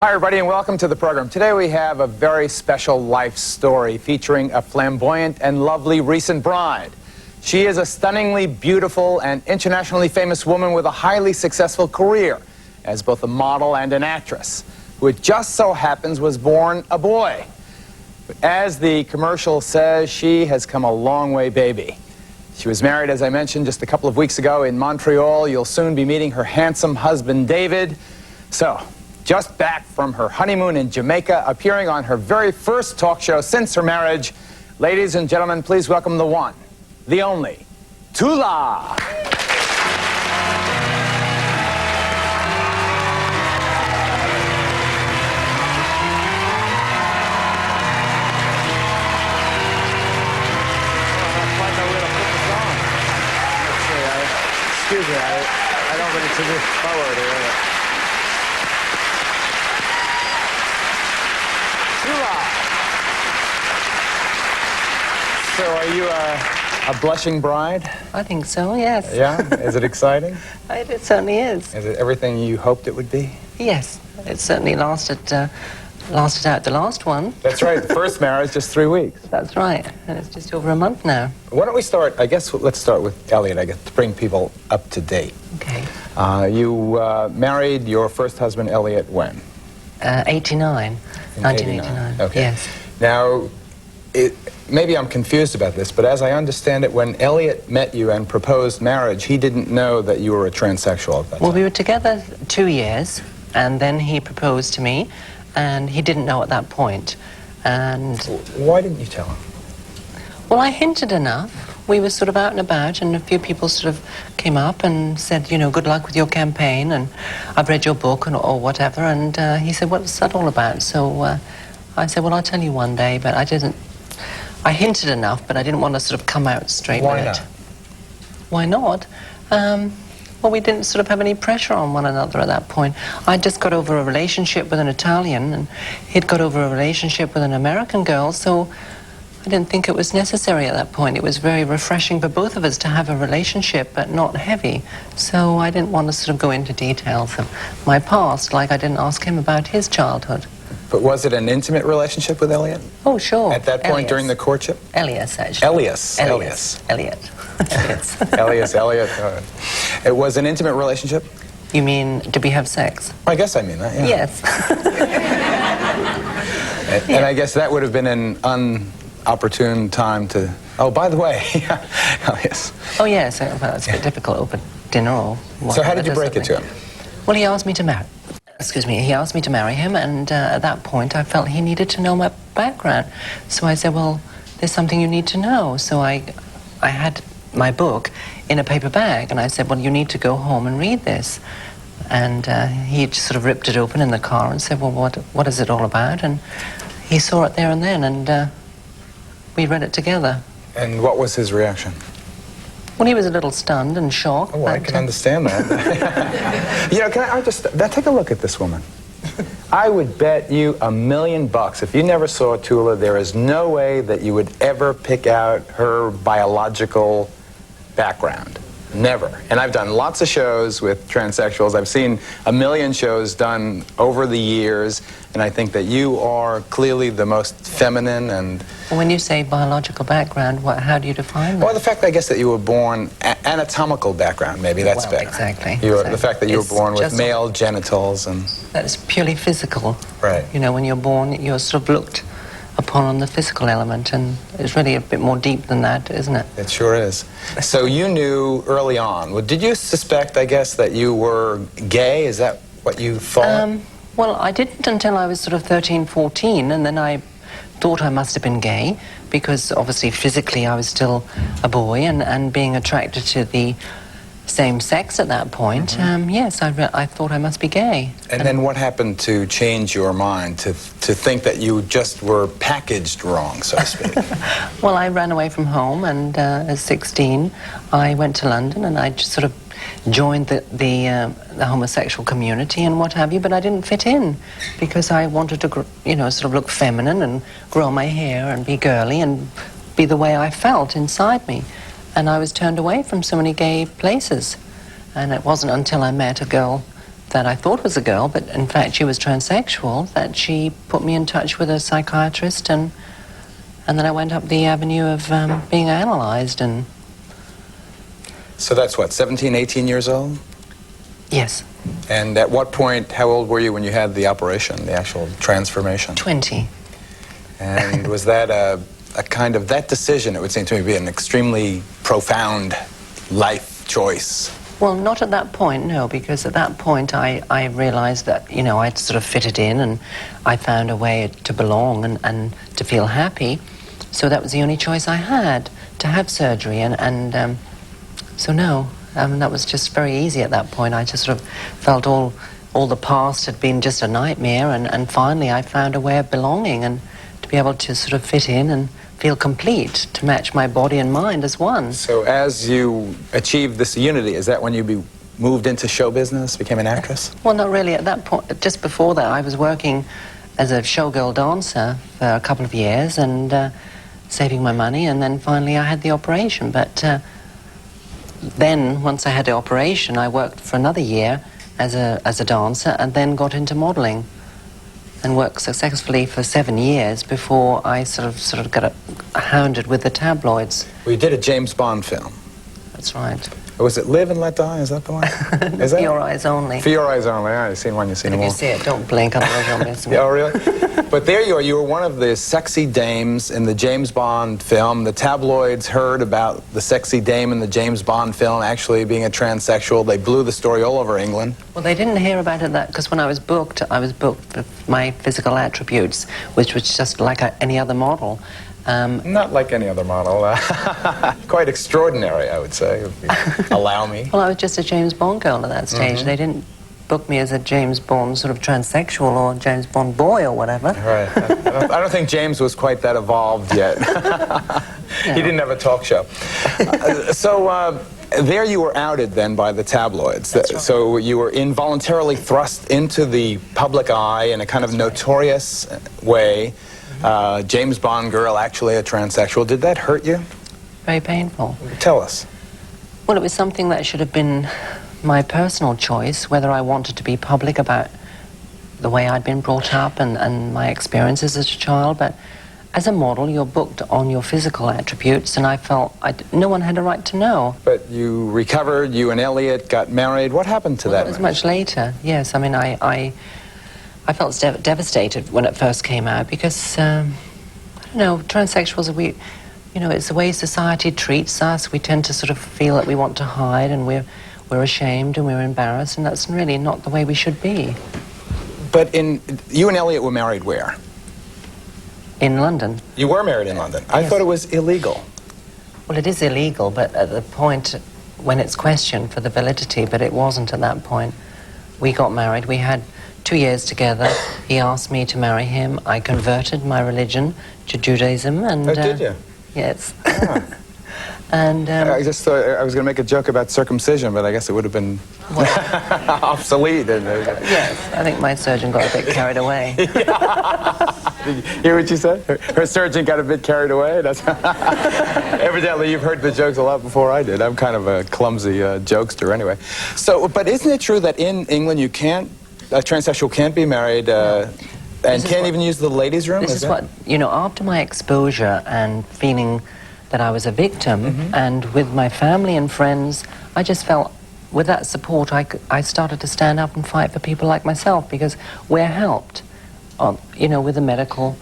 Hi everybody and welcome to the program. Today we have a very special life story featuring a flamboyant and lovely recent bride. She is a stunningly beautiful and internationally famous woman with a highly successful career as both a model and an actress, who it just so happens was born a boy. But as the commercial says, she has come a long way, baby. She was married, as I mentioned, just a couple of weeks ago in Montreal. You'll soon be meeting her handsome husband, David. So, just back from her honeymoon in Jamaica, appearing on her very first talk show since her marriage. Ladies and gentlemen, please welcome the one, the only, Tula. Excuse me, I don't think it's a bit forward here. So are you a blushing bride? I think so, yes. Yeah? Is it exciting? It certainly is. Is it everything you hoped it would be? Yes, it certainly lasted out the last one. That's right, the first marriage, just 3 weeks. That's right, and it's just over a month now. Why don't we start, I guess let's start with Elliot, I guess, to bring people up to date. Okay. You married your first husband, Elliot, when? 1989. Okay. Yes. Now, maybe I'm confused about this, but as I understand it, when Elliot met you and proposed marriage, he didn't know that you were a transsexual at that time. Well, we were together 2 years, and then he proposed to me, and he didn't know at that point. And why didn't you tell him? well, I hinted enough. We were sort of out and about, and a few people sort of came up and said, you know, good luck with your campaign, and I've read your book, or whatever. And he said, what's that all about? So I said, well, I'll tell you one day, but I didn't. I hinted enough, but I didn't want to sort of come out straight with it. Why not? Well, we didn't sort of have any pressure on one another at that point. I just got over a relationship with an Italian, and he'd got over a relationship with an American girl, so I didn't think it was necessary at that point. It was very refreshing for both of us to have a relationship, but not heavy. So I didn't want to sort of go into details of my past, like I didn't ask him about his childhood. But was it an intimate relationship with Elliot? Oh, sure. At that point Elias. During the courtship? Elias, actually. Elias. Elias. Elias. It was an intimate relationship? You mean, did we have sex? I guess I mean that, yeah. Yes. And I guess that would have been an unopportune time to... Oh, by the way, Elias. Oh, yes. Well, it's a bit difficult over dinner or whatever. So how did you break it to him? Well, he asked me to marry... Excuse me, he asked me to marry him, and at that point I felt he needed to know my background. So I said, well, there's something you need to know. So I had my book in a paper bag, and I said, well, you need to go home and read this. And he just sort of ripped it open in the car and said, well, what is it all about? And he saw it there and then, and we read it together. And what was his reaction? Well, he was a little stunned and shocked. Oh, I can understand that. You know, now take a look at this woman. I would bet you $1 million if you never saw Tula, there is no way that you would ever pick out her biological background. Never. And I've done lots of shows with transsexuals. I've seen 1 million shows done over the years, and I think that you are clearly the most feminine and... When you say biological background, how do you define that? Well, the fact, I guess, that you were born... anatomical background, maybe, that's well, better. Exactly. The fact that you were born with male genitals and... That's purely physical. Right. You know, when you're born, you're sort of looked upon on the physical element, and it's really a bit more deep than that, isn't it? It sure is. So you knew early on. Well, did you suspect, I guess, that you were gay? Is that what you thought? Well, I didn't until I was sort of 13, 14, and then I thought I must have been gay, because obviously physically I was still a boy, and being attracted to the same sex at that point, yes, I thought I must be gay. And then what happened to change your mind, to think that you just were packaged wrong, so to speak? Well, I ran away from home, and at 16, I went to London, and I just sort of joined the homosexual community and what have you, but I didn't fit in because I wanted to, you know, sort of look feminine and grow my hair and be girly and be the way I felt inside me. And I was turned away from so many gay places. And it wasn't until I met a girl that I thought was a girl, but in fact she was transsexual, that she put me in touch with a psychiatrist, and then I went up the avenue of being analysed. And So that's what, 17, 18 years old? yes. And at what point, how old were you when you had the operation, the actual transformation? 20. And was that a kind of, that decision, it would seem to me, be an extremely profound life choice? Well, not at that point, no, because at that point I realised that, you know, I'd sort of fitted in and I found a way to belong and to feel happy. So that was the only choice I had, to have surgery. So no, that was just very easy at that point. I just sort of felt all the past had been just a nightmare, and finally I found a way of belonging and to be able to sort of fit in and feel complete, to match my body and mind as one. So as you achieved this unity, is that when you moved into show business, became an actress? Well, not really. At that point, just before that, I was working as a showgirl dancer for a couple of years and saving my money, and then finally I had the operation. But then, once I had the operation, I worked for another year as a dancer and then got into modelling and worked successfully for 7 years before I sort of got hounded with the tabloids. Well, you did a James Bond film. That's right. Was it Live and Let Die? Is that the one? Is For that? Your Eyes Only. For Your Eyes Only. Yeah, you've seen one, you've seen them If all. you see it, don't blink, otherwise you'll miss me. Oh, really? But there you are. You were one of the sexy dames in the James Bond film. The tabloids heard about the sexy dame in the James Bond film actually being a transsexual. They blew the story all over England. Well, they didn't hear about it because when I was booked with my physical attributes, which was just like any other model. Not like any other model. Quite extraordinary, I would say, if you allow me. Well, I was just a James Bond girl at that stage. Mm-hmm. They didn't book me as a James Bond sort of transsexual or James Bond boy or whatever. Right. I don't think James was quite that evolved yet. He didn't have a talk show. There you were outed then by the tabloids. That's right. So you were involuntarily thrust into the public eye in a kind of notorious way. James Bond girl, actually a transsexual. Did that hurt you? Very painful. Tell us. Well, it was something that should have been my personal choice, whether I wanted to be public about the way I'd been brought up and my experiences as a child. But as a model, you're booked on your physical attributes, and I felt no one had a right to know. But you recovered, you and Elliot got married. What happened to that? It was much later, yes. I mean, I felt devastated when it first came out because, I don't know, transsexuals, it's the way society treats us. We tend to sort of feel that we want to hide and we're ashamed and we're embarrassed, and that's really not the way we should be. But you and Elliot were married where? In London. You were married in London. I thought it was illegal. Well, it is illegal, but at the point when it's questioned for the validity, but it wasn't at that point. We got married. We had 2 years together. He asked me to marry him. I converted my religion to Judaism. And, oh, did you? Yes. Ah. And I just thought I was going to make a joke about circumcision, but I guess it would have been obsolete. Yes, I think my surgeon got a bit carried away. Did you hear what you said? Her surgeon got a bit carried away? Evidently, you've heard the jokes a lot before I did. I'm kind of a clumsy jokester anyway. So, but isn't it true that in England a transsexual can't be married and can't even use the ladies' room? This is what, after my exposure and feeling that I was a victim, and with my family and friends, I just felt with that support I started to stand up and fight for people like myself, because we're helped, with the medical.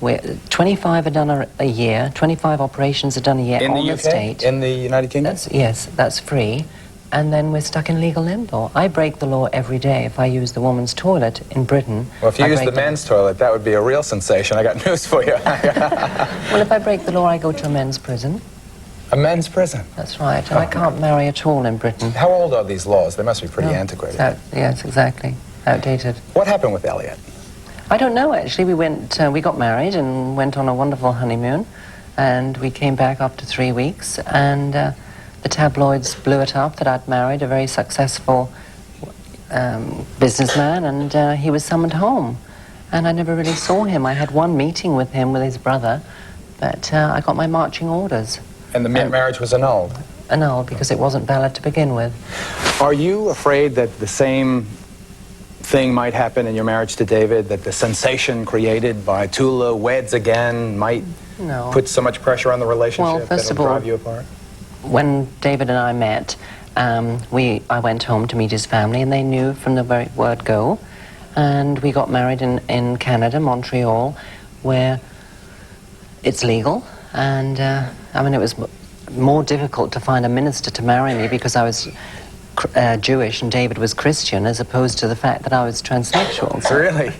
25 are done a year, 25 operations are done a year on the state. In the United Kingdom? Yes, that's free. And then we're stuck in legal limbo. I break the law every day if I use the woman's toilet in Britain. Well, if you use the men's toilet, that would be a real sensation. I got news for you. Well, if I break the law, I go to a men's prison. A men's prison? That's right. And I can't marry at all in Britain. How old are these laws? They must be pretty antiquated. Yes, exactly. Outdated. What happened with Elliot? I don't know, actually. We got married and went on a wonderful honeymoon. And we came back after 3 weeks, and the tabloids blew it up that I'd married a very successful businessman, and he was summoned home. And I never really saw him. I had one meeting with him, with his brother, but I got my marching orders. And the marriage was annulled? Annulled, because it wasn't valid to begin with. Are you afraid that the same thing might happen in your marriage to David, that the sensation created by Tula weds again might put so much pressure on the relationship that it'll drive you apart? When David and I met, I went home to meet his family, and they knew from the very word go. And we got married in Canada, Montreal, where it's legal. And I mean, it was more difficult to find a minister to marry me because I was Jewish and David was Christian, as opposed to the fact that I was transsexual. So. Really?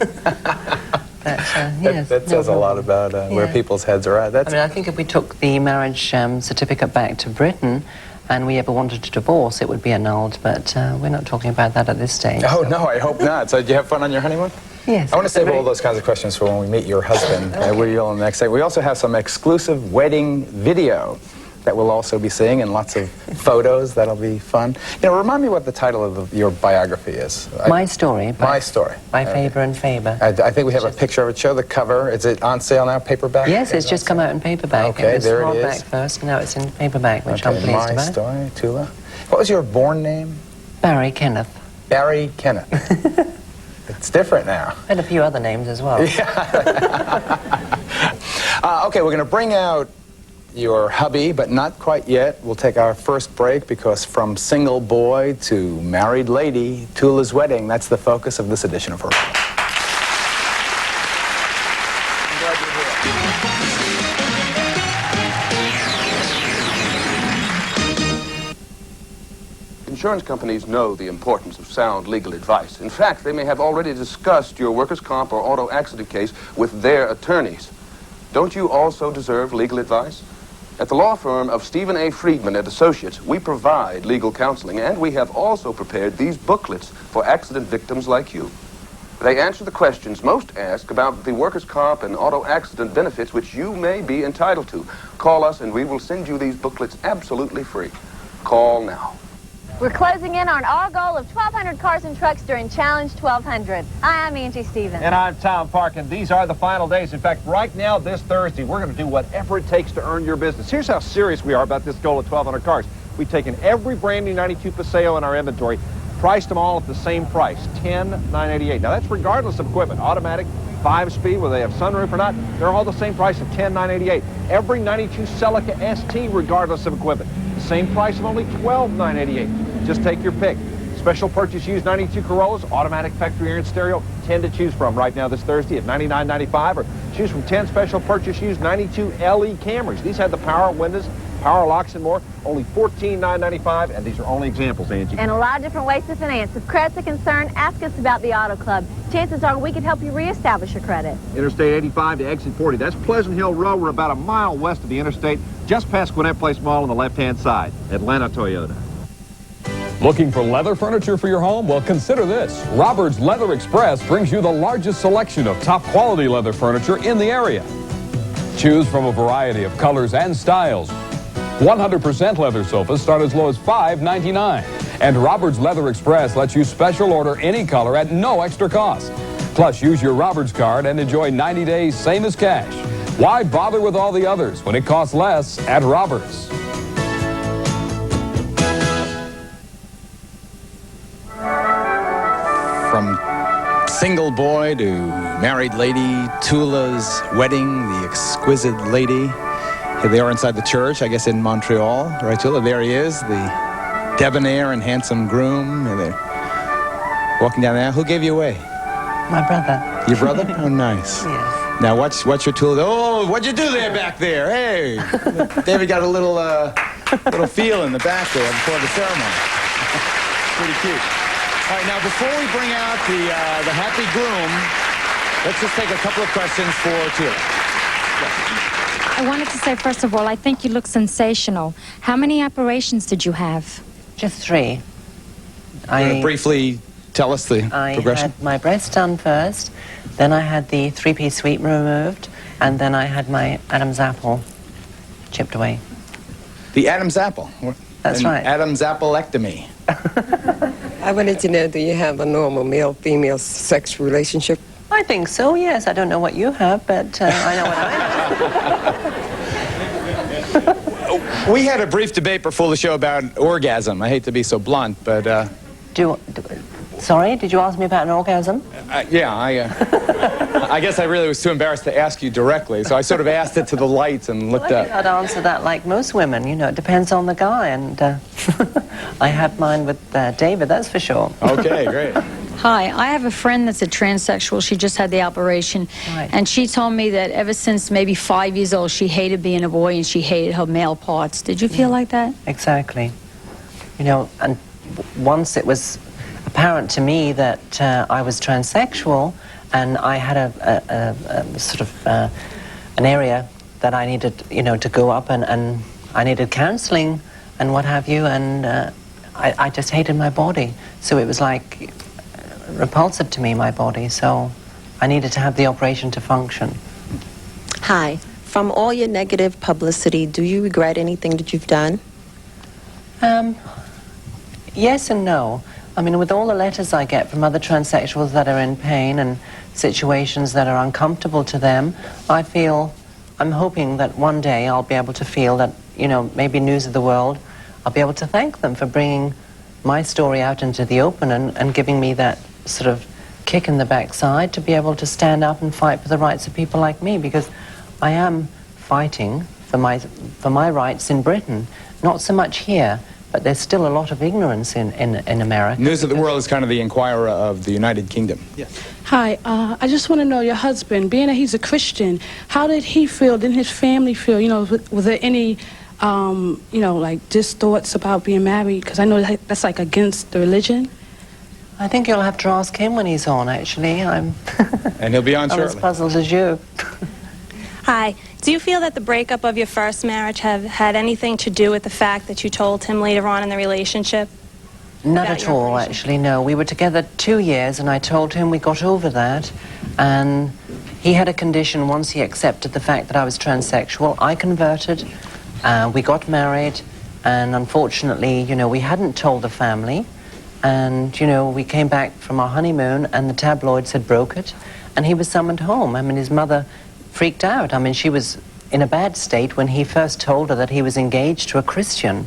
Yes, that says a lot about where people's heads are at. I mean, I think if we took the marriage certificate back to Britain and we ever wanted to divorce, it would be annulled, but we're not talking about that at this stage. Oh, no, I hope not. So did you have fun on your honeymoon? Yes. I want to save all those kinds of questions for when we meet your husband. We'll next segment. We also have some exclusive wedding video that we'll also be seeing, and lots of photos. That'll be fun. You know, remind me what the title of your biography is. My Story. My Story. By Faber and Faber. I think we have a picture of it. Show the cover. Is it on sale now, paperback? Yes, it's just come out in paperback. Okay, there it is. It was hardback first, and now it's in paperback, which I'm pleased My about. Story, Tula. What was your born name? Barry Kenneth. Barry Kenneth. It's different now. And a few other names as well. Yeah. Okay, we're going to bring out your hubby, but not quite yet. We'll take our first break because from single boy to married lady, Tula's wedding, that's the focus of this edition of her. I'm glad you're here. Insurance companies know the importance of sound legal advice. In fact, they may have already discussed your workers' comp or auto accident case with their attorneys. Don't you also deserve legal advice? At the law firm of Stephen A. Friedman and Associates, we provide legal counseling, and we have also prepared these booklets for accident victims like you. They answer the questions most asked about the workers' comp and auto accident benefits which you may be entitled to. Call us and we will send you these booklets absolutely free. Call now. We're closing in on our goal of 1,200 cars and trucks during Challenge 1200. Hi, I'm Angie Stevens. And I'm Tom Parkin. These are the final days. In fact, right now, this Thursday, we're going to do whatever it takes to earn your business. Here's how serious we are about this goal of 1,200 cars. We've taken every brand new 92 Paseo in our inventory, priced them all at the same price, $10,988. Now, that's regardless of equipment. Automatic, 5-speed, whether they have sunroof or not, they're all the same price of $10,988. Every 92 Celica ST, regardless of equipment, the same price of only $12,988. Just take your pick. Special purchase used 92 Corollas, automatic factory air and stereo, 10 to choose from right now this Thursday at $99.95, or choose from 10 special purchase used 92 LE Camrys. These have the power windows, power locks, and more. Only $14,995, and these are only examples, Angie. And a lot of different ways to finance. If credit's a concern, ask us about the Auto Club. Chances are we can help you reestablish your credit. Interstate 85 to exit 40. That's Pleasant Hill Road. We're about a mile west of the interstate, just past Gwinnett Place Mall on the left-hand side. Atlanta Toyota. Looking for leather furniture for your home? Well, consider this. Robert's Leather Express brings you the largest selection of top quality leather furniture in the area. Choose from a variety of colors and styles. 100% leather sofas start as low as $5.99. And Robert's Leather Express lets you special order any color at no extra cost. Plus, use your Robert's card and enjoy 90 days same as cash. Why bother with all the others when it costs less at Robert's? From single boy to married lady, Tula's wedding, the exquisite lady. Here they are inside the church, I guess in Montreal. Right, Tula? There he is, the debonair and handsome groom. And they're walking down the aisle. Who gave you away? My brother. Your brother? Oh, nice. Yes. Now, what's your Tula? Oh, what'd you do there back there? Hey! David got a little feel in the back there before the ceremony. Pretty cute. All right, now before we bring out the happy groom, let's just take a couple of questions for Tula. I wanted to say, first of all, I think you look sensational. How many operations did you have? Just 3. You want to briefly tell us the progression? I had my breast done first, then I had the 3-piece suite removed, and then I had my Adam's apple chipped away. The Adam's apple? That's right. Adam's applectomy. I wanted to know, do you have a normal male-female sex relationship? I think so, yes. I don't know what you have, but I know what I have. We had a brief debate before the show about orgasm. I hate to be so blunt, but... Sorry, did you ask me about an orgasm? Yeah, I guess I really was too embarrassed to ask you directly, so I sort of asked it to the lights and looked Well, I up. think I'd answer that like most women, you know, it depends on the guy, and I had mine with David, that's for sure. Okay, great. Hi, I have a friend that's a transsexual. She just had the operation. Right. And she told me that ever since maybe 5 years old, she hated being a boy and she hated her male parts. Did you feel like that? Exactly. You know, and once it was apparent to me that I was transsexual and I had a sort of an area that I needed, you know, to go up and I needed counseling and what have you, and I just hated my body. So it was like repulsive to me, my body, so I needed to have the operation to function. Hi. From all your negative publicity, do you regret anything that you've done? Yes and no. I mean, with all the letters I get from other transsexuals that are in pain and situations that are uncomfortable to them, I'm hoping that one day I'll be able to feel that, you know, maybe News of the World, I'll be able to thank them for bringing my story out into the open and giving me that sort of kick in the backside to be able to stand up and fight for the rights of people like me, because I am fighting for my rights in Britain, not so much here, but there's still a lot of ignorance in America. News of the World is kind of the Inquirer of the United Kingdom. Yes. Hi, I just want to know your husband, being that he's a Christian, how did he feel, didn't his family feel, you know, was there any, you know, like just thoughts about being married? Because I know that's like against the religion. I think you'll have to ask him when he's on, actually. And he'll be on I'm shortly. as puzzled as you. Hi. Do you feel that the breakup of your first marriage had anything to do with the fact that you told him later on in the relationship? Not at all, actually, no. We were together 2 years, and I told him we got over that. And he had a condition once he accepted the fact that I was transsexual. I converted, we got married, and unfortunately, you know, we hadn't told the family. And, you know, we came back from our honeymoon, and the tabloids had broke it, and he was summoned home. I mean, his mother freaked out. I mean, she was in a bad state when he first told her that he was engaged to a Christian.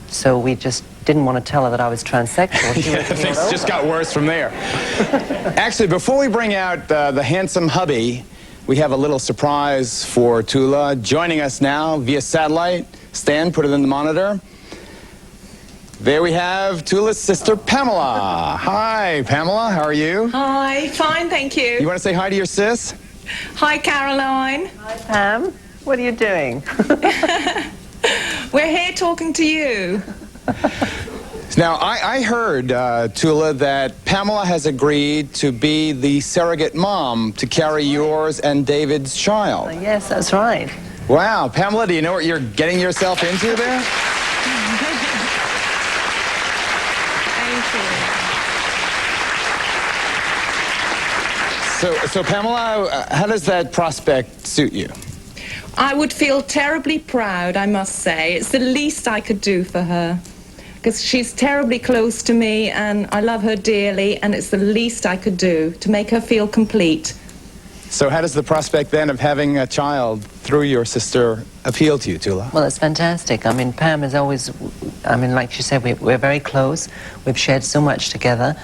So we just didn't want to tell her that I was transsexual. Yeah, things just got worse from there. Actually, before we bring out the handsome hubby, we have a little surprise for Tula. Joining us now via satellite. Stan, put it in the monitor. There we have Tula's sister, Pamela. Hi, Pamela. How are you? Hi. Fine, thank you. You want to say hi to your sis? Hi, Caroline. Hi, Pam. What are you doing? We're here talking to you. Now, I heard, Tula, that Pamela has agreed to be the surrogate mom to carry yours and David's child. Yes, that's right. Wow. Pamela, do you know what you're getting yourself into there? So Pamela, how does that prospect suit you? I would feel terribly proud, I must say. It's the least I could do for her, because she's terribly close to me and I love her dearly, and it's the least I could do to make her feel complete. So how does the prospect then of having a child through your sister appeal to you, Tula? Well, it's fantastic. I mean, Pam is always, I mean, like she said, we're very close. We've shared so much together.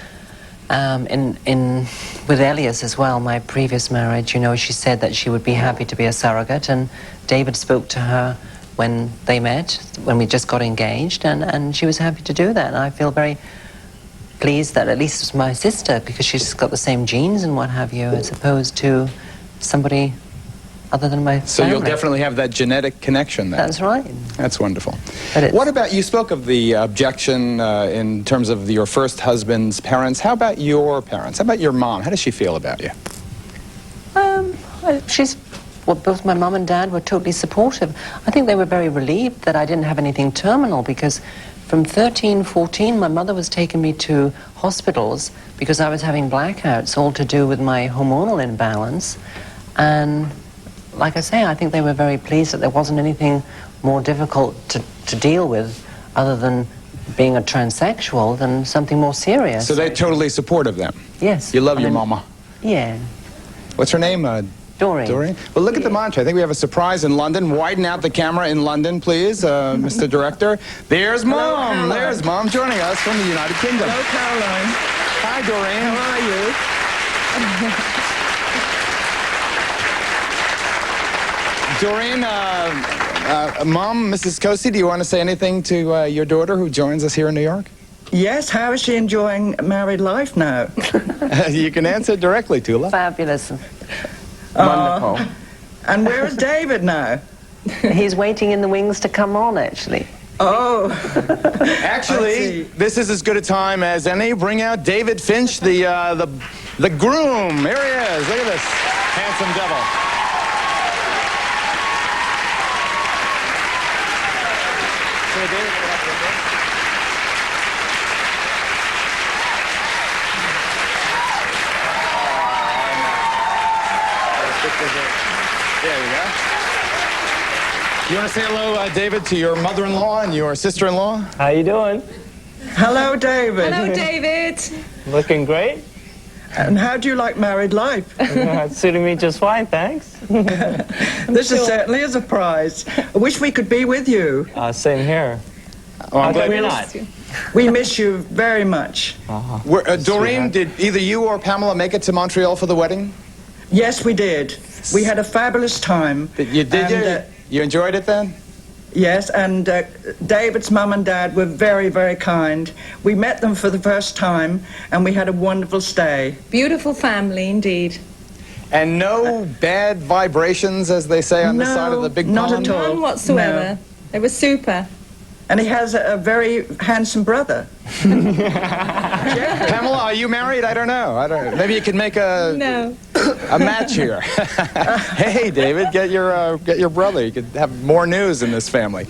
With Elias as well, my previous marriage, you know, she said that she would be happy to be a surrogate, and David spoke to her when they met, when we just got engaged, and she was happy to do that. And I feel very pleased that at least it's my sister, because she's got the same genes and what have you, as opposed to somebody other than my family. So you'll definitely have that genetic connection then. That's right. That's wonderful. What about, you spoke of the objection in terms of your first husband's parents. How about your parents? How about your mom? How does she feel about you? Well, both my mom and dad were totally supportive. I think they were very relieved that I didn't have anything terminal, because from 13, 14, my mother was taking me to hospitals because I was having blackouts, all to do with my hormonal imbalance. And like I say, I think they were very pleased that there wasn't anything more difficult to deal with other than being a transsexual than something more serious. So they're totally supportive then? Yes. You love your mama? Yeah. What's her name? Doreen. Doreen? Well, look at the monitor. I think we have a surprise in London. Widen out the camera in London, please, Mr. Director. There's Mom. Hello, There's Mom joining us from the United Kingdom. Hello, Caroline. Hi, Doreen. How are you? Doreen, Mom, Mrs. Cossey, do you want to say anything to your daughter who joins us here in New York? Yes, how is she enjoying married life now? You can answer directly, Tula. Fabulous. Wonderful. And where is David now? He's waiting in the wings to come on, actually. Oh. Actually, this is as good a time as any. Bring out David Finch, the groom. Here he is. Look at this handsome devil. Hey, David, get up there, David. There you go. You want to say hello, David, to your mother-in-law and your sister-in-law? How you doing? Hello, David. Hello, David. Looking great. And how do you like married life? It's suiting me just fine, thanks. This is certainly a surprise. I wish we could be with you. Same here. Oh, I'm How come glad you're not? We miss you very much. Doreen, did either you or Pamela make it to Montreal for the wedding? Yes, we did. We had a fabulous time. Did you? You enjoyed it then? Yes, and David's mum and dad were very, very kind. We met them for the first time, and we had a wonderful stay. Beautiful family, indeed. And no bad vibrations, as they say on the side of the big not pond? at all. None whatsoever. No. They were super. And he has a very handsome brother. Pamela, are you married? I don't know. Maybe you could make a match here. Hey, David, get your brother. You could have more news in this family.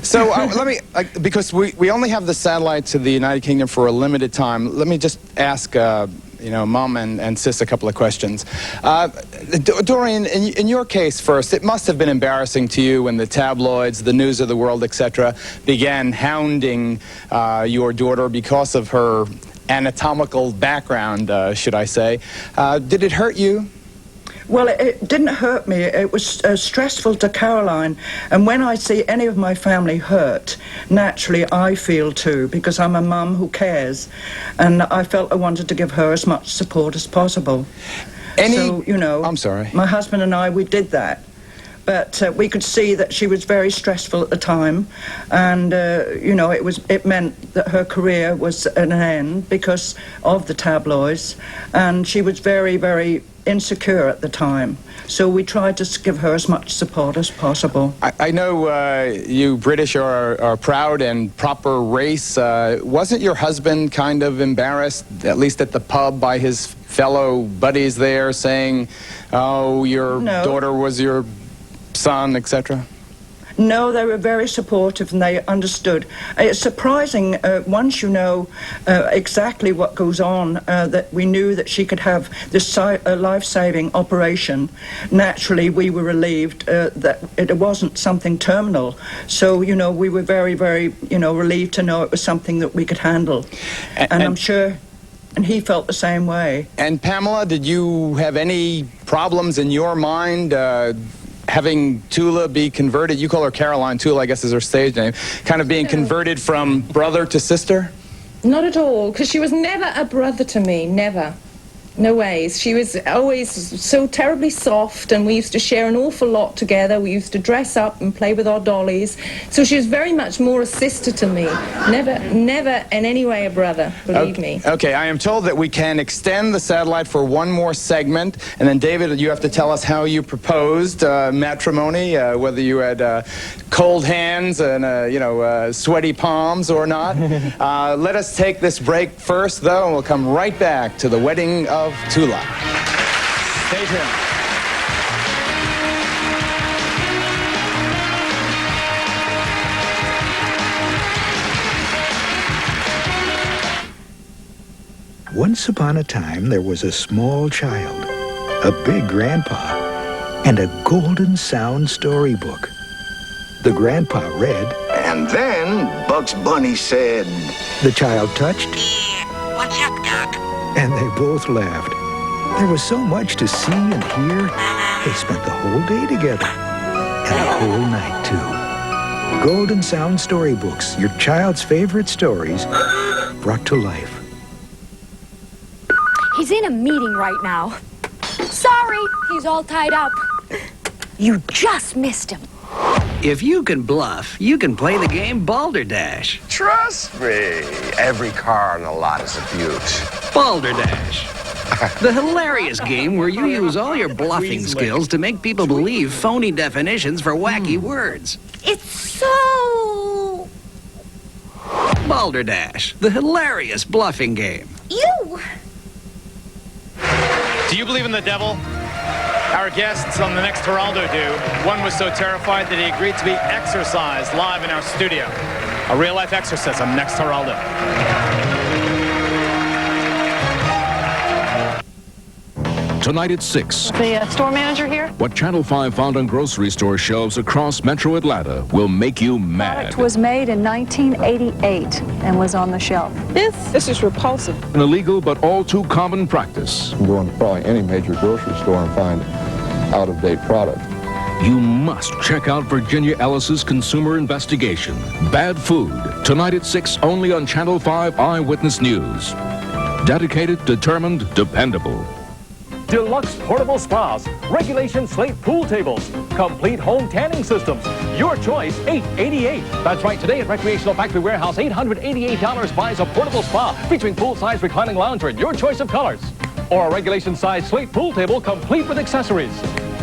So let me, because we only have the satellite to the United Kingdom for a limited time. Let me just ask, Mom and Sis a couple of questions. Doreen, in your case first, it must have been embarrassing to you when the tabloids, the news of the world, etc., began hounding your daughter because of her anatomical background, should I say. Did it hurt you? Well, it didn't hurt me. It was stressful to Caroline. And when I see any of my family hurt, naturally I feel too, because I'm a mum who cares. And I felt I wanted to give her as much support as possible. So, I'm sorry. My husband and I, we did that. But we could see that she was very stressful at the time, and it meant that her career was at an end because of the tabloids, and she was very, very insecure at the time. So we tried to give her as much support as possible. I know you British are proud and proper race. Wasn't your husband kind of embarrassed, at least at the pub, by his fellow buddies there, saying, "Oh, your daughter was your son," etc.? No, they were very supportive and they understood. It's surprising, once you know exactly what goes on, that we knew that she could have this life-saving operation. Naturally, we were relieved that it wasn't something terminal. So, we were very, very, relieved to know it was something that we could handle. And I'm sure... And he felt the same way. And Pamela, did you have any problems in your mind having Tula be converted? You call her Caroline. Tula, I guess, is her stage name. Kind of being converted from brother to sister? Not at all, because she was never a brother to me, never. No ways. She was always so terribly soft, and we used to share an awful lot together. We used to dress up and play with our dollies. So she was very much more a sister to me. Never in any way a brother, believe me. Okay, I am told that we can extend the satellite for one more segment, and then, David, you have to tell us how you proposed matrimony, whether you had cold hands and, sweaty palms or not. Let us take this break first, though, and we'll come right back to the wedding of Tula. Stay tuned. Once upon a time, there was a small child, a big grandpa, and a golden sound storybook. The grandpa read, and then Bugs Bunny said, the child touched, "What's up, Doc?" and they both laughed. There was so much to see and hear, they spent the whole day together, and the whole night, too. Golden Sound Storybooks, your child's favorite stories, brought to life. He's in a meeting right now. Sorry, he's all tied up. You just missed him. If you can bluff, you can play the game Balderdash. Trust me, every car on the lot is a beaut. Balderdash. The hilarious game where you use all your bluffing skills to make people believe phony definitions for wacky words. It's so... Balderdash, the hilarious bluffing game. You! Do you believe in the devil? Our guests on the next Geraldo do. One was so terrified that he agreed to be exorcised live in our studio. A real-life exorcism next Geraldo. Tonight at 6. The store manager here? What Channel 5 found on grocery store shelves across Metro Atlanta will make you mad. It was made in 1988 and was on the shelf. This is repulsive. An illegal but all too common practice. You can go into probably any major grocery store and find out-of-date product. You must check out Virginia Ellis's consumer investigation. Bad Food. Tonight at 6 only on Channel 5 Eyewitness News. Dedicated, determined, dependable. Deluxe portable spas, regulation slate pool tables, complete home tanning systems. Your choice, $888. That's right, today at Recreational Factory Warehouse, $888 buys a portable spa featuring pool-size reclining lounger in your choice of colors. Or a regulation-size slate pool table complete with accessories.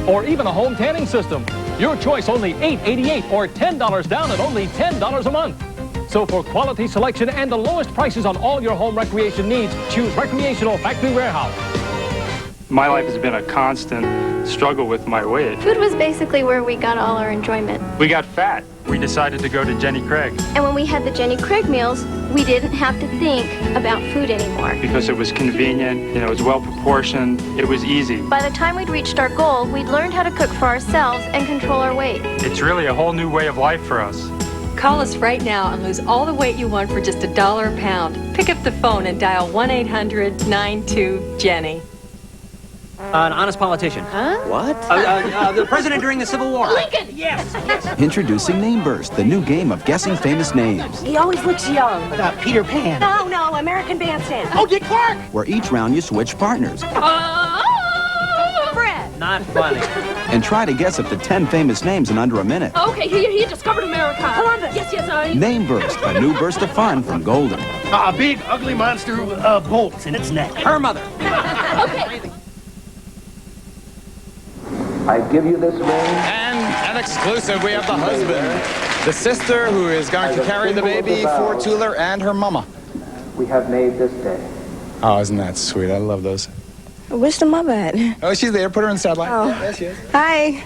Or even a home tanning system. Your choice, only $888 or $10 down and only $10 a month. So for quality selection and the lowest prices on all your home recreation needs, choose Recreational Factory Warehouse. My life has been a constant struggle with my weight. Food was basically where we got all our enjoyment. We got fat. We decided to go to Jenny Craig. And when we had the Jenny Craig meals, we didn't have to think about food anymore. Because it was convenient, it was well proportioned, it was easy. By the time we'd reached our goal, we'd learned how to cook for ourselves and control our weight. It's really a whole new way of life for us. Call us right now and lose all the weight you want for just $1 a pound. Pick up the phone and dial 1-800-92-JENNY. An honest politician. Huh? What? The president during the Civil War. Lincoln! Yes! Introducing Name Burst, the new game of guessing famous names. He always looks young. Peter Pan. No, American Bandstand. Oh, Dick Clark! Where each round you switch partners. Fred! Not funny. And try to guess up to 10 famous names in under a minute. Okay, he discovered America. Columbus! Yes, Name Burst, a new burst of fun from Golden. A big, ugly monster with bolts in its neck. Her mother. Okay. I give you this ring. And an exclusive, we have the husband, the sister who is going to carry the baby for Tula and her mama. We have made this day. Oh, isn't that sweet? I love those. Where's the mother at? Oh, she's there. Put her in the satellite. Oh. Yeah, there she is. Hi.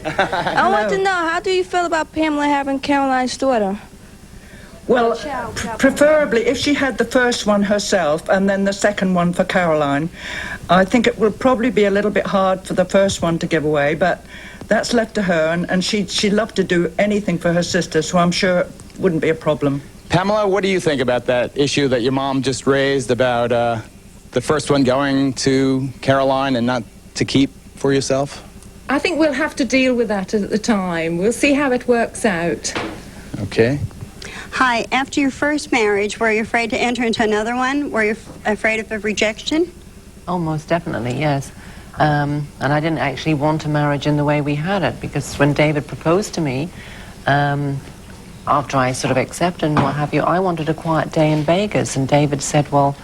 I want to know, how do you feel about Pamela having Caroline's daughter? Well, preferably if she had the first one herself and then the second one for Caroline. I think it will probably be a little bit hard for the first one to give away, but that's left to her, and she'd love to do anything for her sister, so I'm sure it wouldn't be a problem. Pamela, what do you think about that issue that your mom just raised about the first one going to Caroline and not to keep for yourself? I think we'll have to deal with that at the time. We'll see how it works out. Okay. Hi, after your first marriage, were you afraid to enter into another one? Were you afraid of a rejection? Oh, most definitely, yes. And I didn't actually want a marriage in the way we had it, because when David proposed to me, after I sort of accepted and what have you, I wanted a quiet day in Vegas, and David said, well,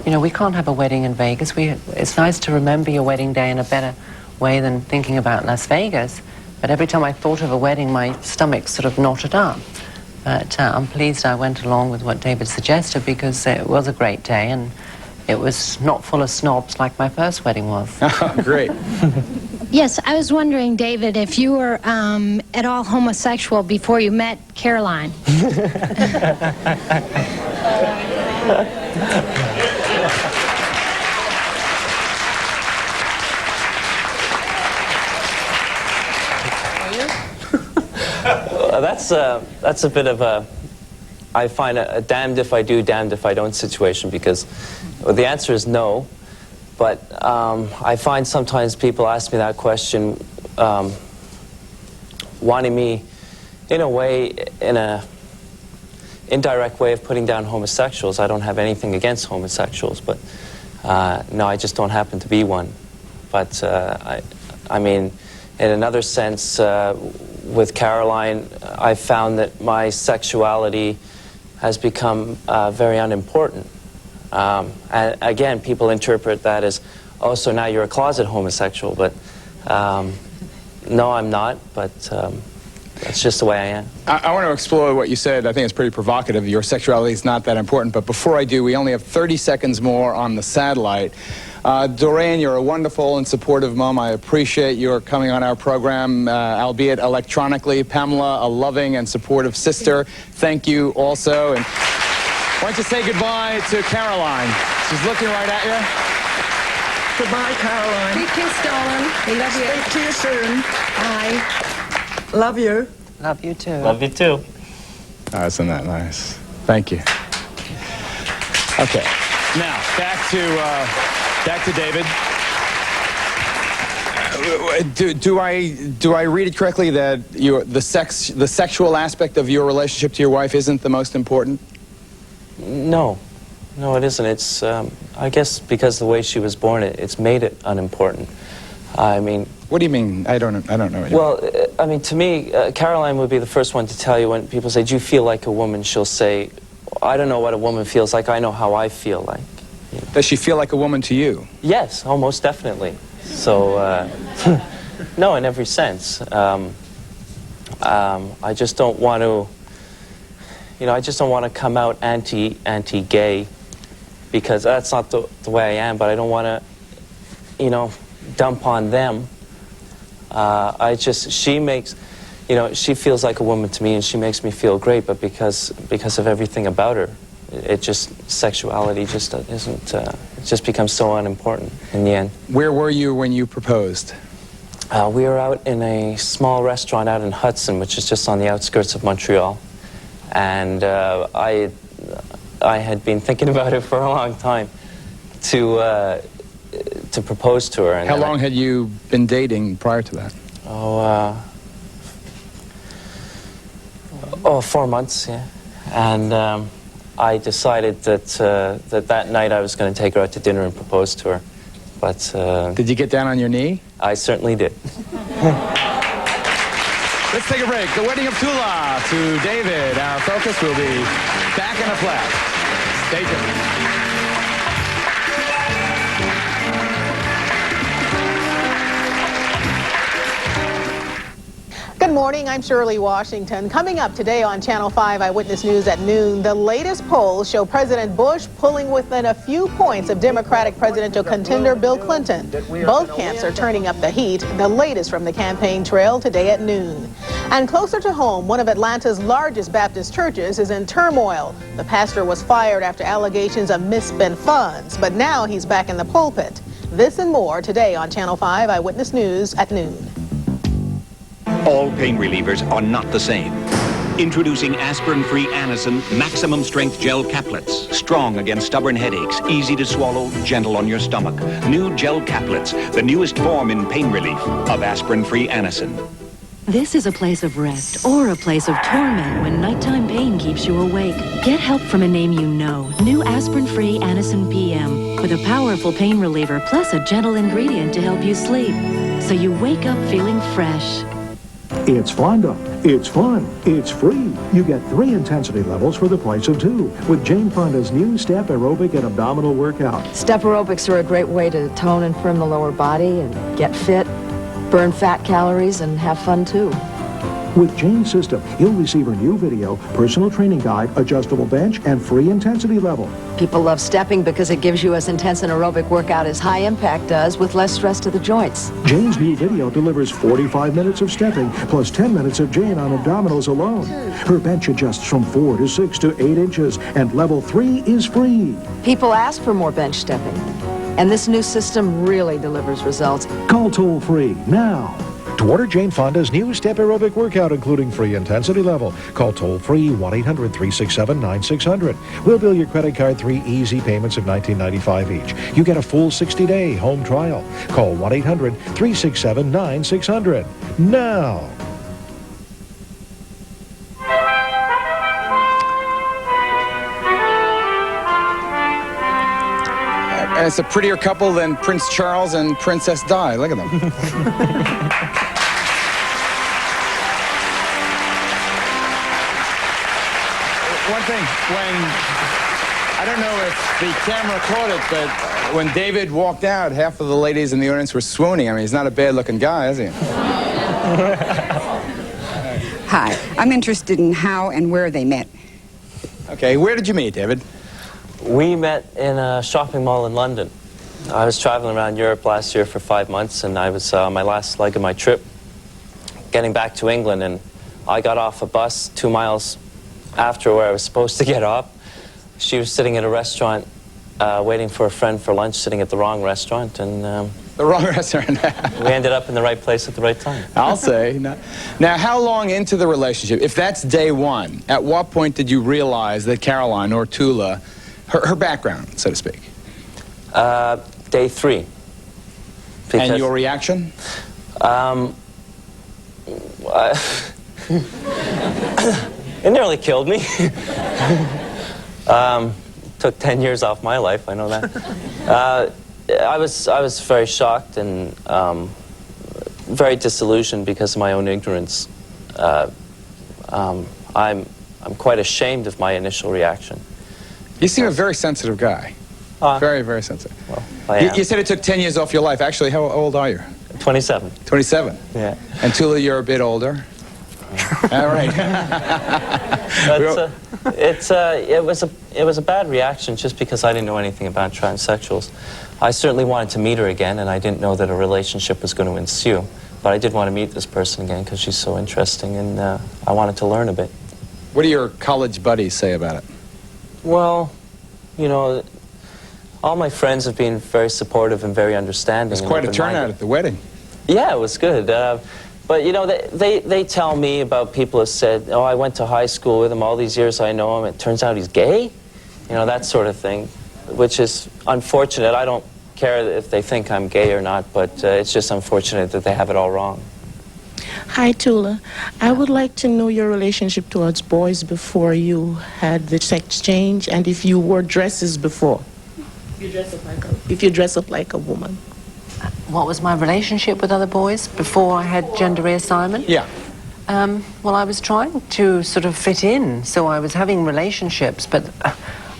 we can't have a wedding in Vegas. It's nice to remember your wedding day in a better way than thinking about Las Vegas, but every time I thought of a wedding, my stomach sort of knotted up. But I'm pleased I went along with what David suggested, because it was a great day and it was not full of snobs like my first wedding was. Great. Yes, I was wondering, David, if you were at all homosexual before you met Caroline. That's a bit of a, I find a damned if I do, damned if I don't situation, because the answer is no. But I find sometimes people ask me that question, wanting me, in a way, in a indirect way of putting down homosexuals. I don't have anything against homosexuals, but No, I just don't happen to be one. But I mean, in another sense, with Caroline, I found that my sexuality has become very unimportant. And again, people interpret that as, oh, so now you're a closet homosexual, but no, I'm not, but that's just the way I am. I want to explore what you said. I think it's pretty provocative. Your sexuality is not that important, but before I do, we only have 30 seconds more on the satellite. Doreen, you're a wonderful and supportive mom. I appreciate your coming on our program, albeit electronically. Pamela, a loving and supportive sister. Thank you also. And why don't you say goodbye to Caroline? She's looking right at you. Goodbye, Caroline. Big kiss, darling. We love you. Speak to you soon. Bye. Love you. Love you too. Love you too. Oh, isn't that nice? Thank you. Okay. Now, back to David. Do I read it correctly that the sexual aspect of your relationship to your wife isn't the most important? No. No, it isn't. It's, I guess because the way she was born, it's made it unimportant. I mean... What do you mean? I don't know. Well, I mean, to me, Caroline would be the first one to tell you when people say, do you feel like a woman? She'll say, I don't know what a woman feels like. I know how I feel like. You know. Does she feel like a woman to you? Yes, almost definitely. So, no, in every sense. I just don't want to, you know, I just don't want to come out anti-gay because that's not the way I am, but I don't want to, you know, dump on them. She makes, you know, she feels like a woman to me and she makes me feel great, but because of everything about her, it just, sexuality just isn't, it just becomes so unimportant in the end. Where were you when you proposed? We were out in a small restaurant out in Hudson, which is just on the outskirts of Montreal. And I had been thinking about it for a long time to propose to her. And how long had you been dating prior to that? 4 months, yeah. And I decided that that night I was going to take her out to dinner and propose to her. But did you get down on your knee? I certainly did. Let's take a break. The wedding of Tula to David. Our focus will be back in a flash. Stay tuned. Good morning, I'm Shirley Washington. Coming up today on Channel 5 Eyewitness News at noon, the latest polls show President Bush pulling within a few points of Democratic presidential contender Bill Clinton. Both camps are turning up the heat, the latest from the campaign trail today at noon. And closer to home, one of Atlanta's largest Baptist churches is in turmoil. The pastor was fired after allegations of misspent funds, but now he's back in the pulpit. This and more today on Channel 5 Eyewitness News at noon. All pain relievers are not the same. Introducing aspirin-free Anacin maximum strength gel caplets. Strong against stubborn headaches, easy to swallow, gentle on your stomach. New gel caplets, the newest form in pain relief of aspirin-free Anacin. This is a place of rest or a place of torment when nighttime pain keeps you awake. Get help from a name you know. New aspirin-free Anacin PM with a powerful pain reliever plus a gentle ingredient to help you sleep. So you wake up feeling fresh. It's Fonda. It's fun. It's free. You get 3 intensity levels for the price of 2 with Jane Fonda's new Step Aerobic and Abdominal Workout. Step aerobics are a great way to tone and firm the lower body and get fit, burn fat calories, and have fun too. With Jane's system, you'll receive her new video, personal training guide, adjustable bench, and free intensity level. People love stepping because it gives you as intense an aerobic workout as high impact does with less stress to the joints. Jane's new video delivers 45 minutes of stepping plus 10 minutes of Jane on abdominals alone. Her bench adjusts from 4 to 6 to 8 inches, and level 3 is free. People ask for more bench stepping, and this new system really delivers results. Call toll-free now. To order Jane Fonda's new Step Aerobic Workout, including free intensity level, call toll-free 1-800-367-9600. We'll bill your credit card 3 easy payments of $19.95 each. You get a full 60-day home trial. Call 1-800-367-9600. Now! And it's a prettier couple than Prince Charles and Princess Di. Look at them. One thing, I don't know if the camera caught it, but when David walked out, half of the ladies in the audience were swooning. I mean, he's not a bad-looking guy, is he? Hi, I'm interested in how and where they met. Okay, where did you meet, David? We met in a shopping mall in London. I was traveling around Europe last year for 5 months, and I was on my last leg of my trip, getting back to England, and I got off a bus 2 miles after where I was supposed to get off. She was sitting at a restaurant waiting for a friend for lunch, sitting at the wrong restaurant, and the wrong restaurant. we ended up in the right place at the right time. I'll say. Now, how long into the relationship, if that's day one, at what point did you realize that Caroline, or Tula, her background, so to speak? Day 3. And your reaction? It nearly killed me. Took 10 years off my life, I know that. I was very shocked and very disillusioned because of my own ignorance. I'm quite ashamed of my initial reaction. You seem a very sensitive guy. Very, very sensitive. Well, I am. You said it took 10 years off your life. Actually, how old are you? 27. 27? Yeah. And Tula, you're a bit older? All right. It was a bad reaction just because I didn't know anything about transsexuals. I certainly wanted to meet her again, and I didn't know that a relationship was going to ensue. But I did want to meet this person again because she's so interesting, and I wanted to learn a bit. What do your college buddies say about it? Well, you know, all my friends have been very supportive and very understanding. It was quite a turnout at the wedding. Yeah, it was good. But, you know, they tell me about people who said, oh, I went to high school with him, all these years I know him, it turns out he's gay? You know, that sort of thing, which is unfortunate. I don't care if they think I'm gay or not, but it's just unfortunate that they have it all wrong. Hi, Tula. I would like to know your relationship towards boys before you had the sex change, and if you wore dresses before. If you dress up like a woman. What was my relationship with other boys before I had gender reassignment? Yeah. Well, I was trying to sort of fit in, so I was having relationships, but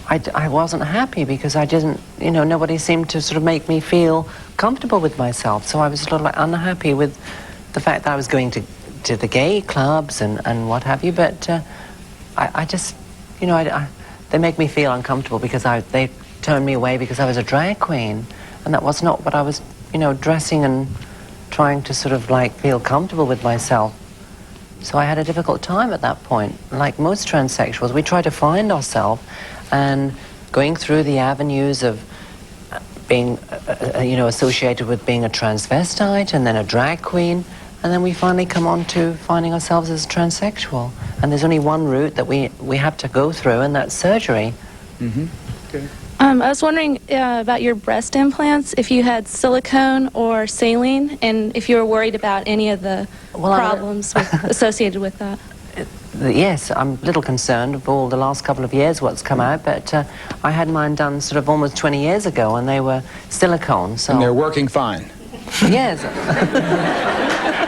I wasn't happy because I didn't, you know, nobody seemed to sort of make me feel comfortable with myself, so I was a little unhappy with the fact that I was going to the gay clubs and what have you, but I just, you know, they make me feel uncomfortable because they turned me away because I was a drag queen, and that was not what I was, you know, dressing and trying to sort of like feel comfortable with myself. So I had a difficult time at that point. Like most transsexuals, we try to find ourselves, and going through the avenues of being, you know, associated with being a transvestite and then a drag queen, and then we finally come on to finding ourselves as transsexual. And there's only one route that we have to go through, and that's surgery. Mm-hmm. Okay. I was wondering about your breast implants, if you had silicone or saline, and if you were worried about any of the problems associated with that. Yes, I'm a little concerned of all the last couple of years what's come out, but I had mine done sort of almost 20 years ago, and they were silicone. So. And they're working fine. Yes.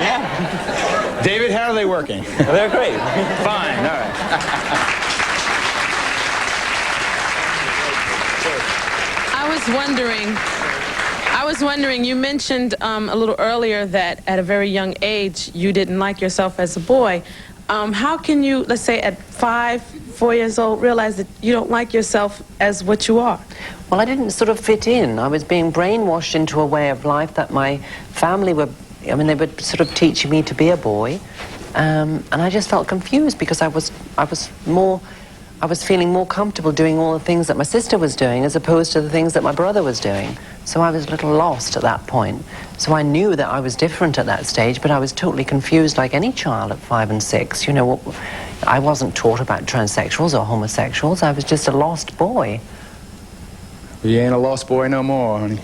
Yeah. David, how are they working? They're great. Fine, all right. I was wondering, you mentioned a little earlier that at a very young age you didn't like yourself as a boy. How can you, let's say at 4 years old, realize that you don't like yourself as what you are? Well, I didn't sort of fit in. I was being brainwashed into a way of life that my family were, I mean, they were sort of teaching me to be a boy. And I just felt confused because I was feeling more comfortable doing all the things that my sister was doing as opposed to the things that my brother was doing. So I was a little lost at that point. So I knew that I was different at that stage, but I was totally confused like any child at 5 and 6. You know, I wasn't taught about transsexuals or homosexuals. I was just a lost boy. You ain't a lost boy no more, honey.